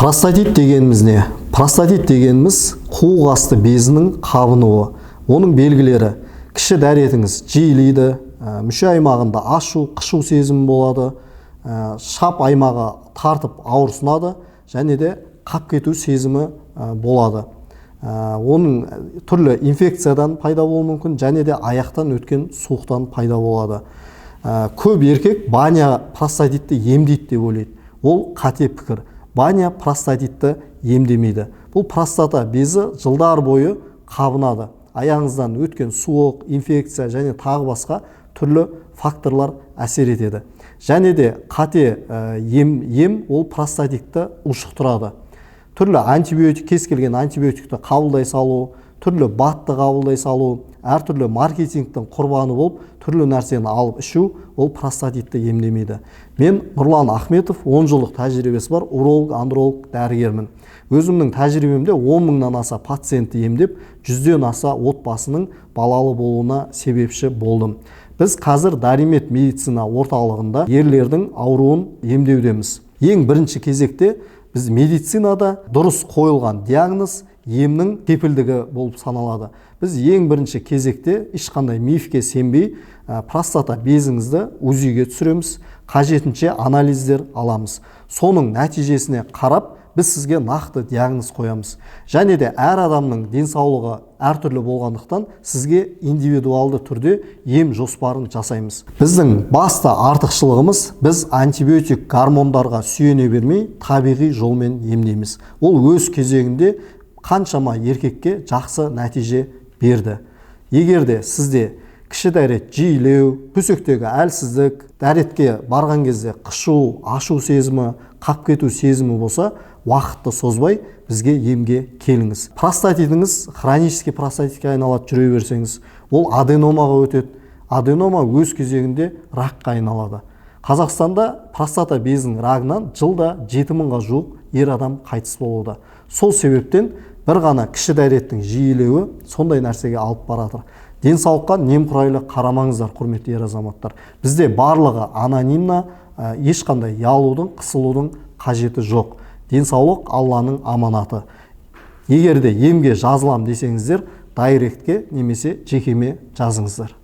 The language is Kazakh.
Простатит дегеніміз не? Простатит дегеніміз қуық асты безінің қабынуы. Оның белгілері: кіші дәретіңіз жиілейді, мүше аймағында ашу, қышу сезімі болады, шап аймағы тартып ауырсынады, және де қап кету сезімі болады. Оның түрлі инфекциядан пайда болуы мүмкін, және де аяқтан өткен суықтан пайда болады. Көп еркек баня простатитті емдейді деп ойлайды. Ол қате пікір. Баня простатитті емдемейді. Бұл простата безі жылдар бойы қабынады. Аяғыңыздан өткен суық, инфекция және тағы басқа түрлі факторлар әсер етеді. Және де қате ем ол простатитті ушықтырады. Түрлі антибиотик, кез келген антибиотикті қабылдай салу, түрлі батты қабылдай салу, әртүрлі маркетингтің құрбаны болып, түрлі нәрсені алып ішу, ол простатитті емдемейді. Мен Нұрлан Ахметов, 10 жылдық тәжірибесі бар уролог, андролог дәрігермін. Өзімнің тәжірибемде 10 мыңнан аса пациентті емдеп, 100-ден аса отбасының балалы болуына себепші болдым. Біз қазір Даримед медицина орталығында ерлердің ауруын емдеудеміз. Ең бірінші кезекте біз медицинада дұрыс қойылған диагноз емнің кепілдігі болып саналады. Біз ең бірінші кезекте ешқандай мифке сенбей, простата безіңізді УЗИге түсіреміз, қажетінше анализдер аламыз. Соның нәтижесіне қарап, біз сізге нақты диагноз қоямыз. Және де әр адамның денсаулығы әртүрлі болғандықтан сізге индивидуалды түрде ем жоспарын жасаймыз. Біздің басты артықшылығымыз, біз антибиотик гормондарға сүйене бермей, табиғи жолмен емдейміз. Ол өз кезегінде қаншама еркекке жақсы нәтиже берді. Егерде сізде кіші дәрет жиілеу, төсектегі әлсіздік, дәретке барған кезде қышу, ашу сезімі, қап кету сезімі болса, уақытты созбай бізге емге келіңіз. Простатитіңіз хронический простатитке айналады жүре берсеңіз, ол аденомаға өтеді. Аденома өз кезегінде ракқа айналады. Қазақстанда простата безінің рагынан жылда 7000-ға жуық ер адам қайтыс болуда. Сол себептен бір ғана кіші дәреттің жиілеуі сондай нәрсеге алып баратыр. Денсаулыққа немқұрайлы қарамаңыздар, құрметті ер азаматтар. Бізде барлығы анонимна, ешқандай ялудың, қысылудың қажеті жоқ. Денсаулық Алланың аманаты. Егерде емге жазылам десеңіздер, дайректке немесе жекеме жазыңыздар.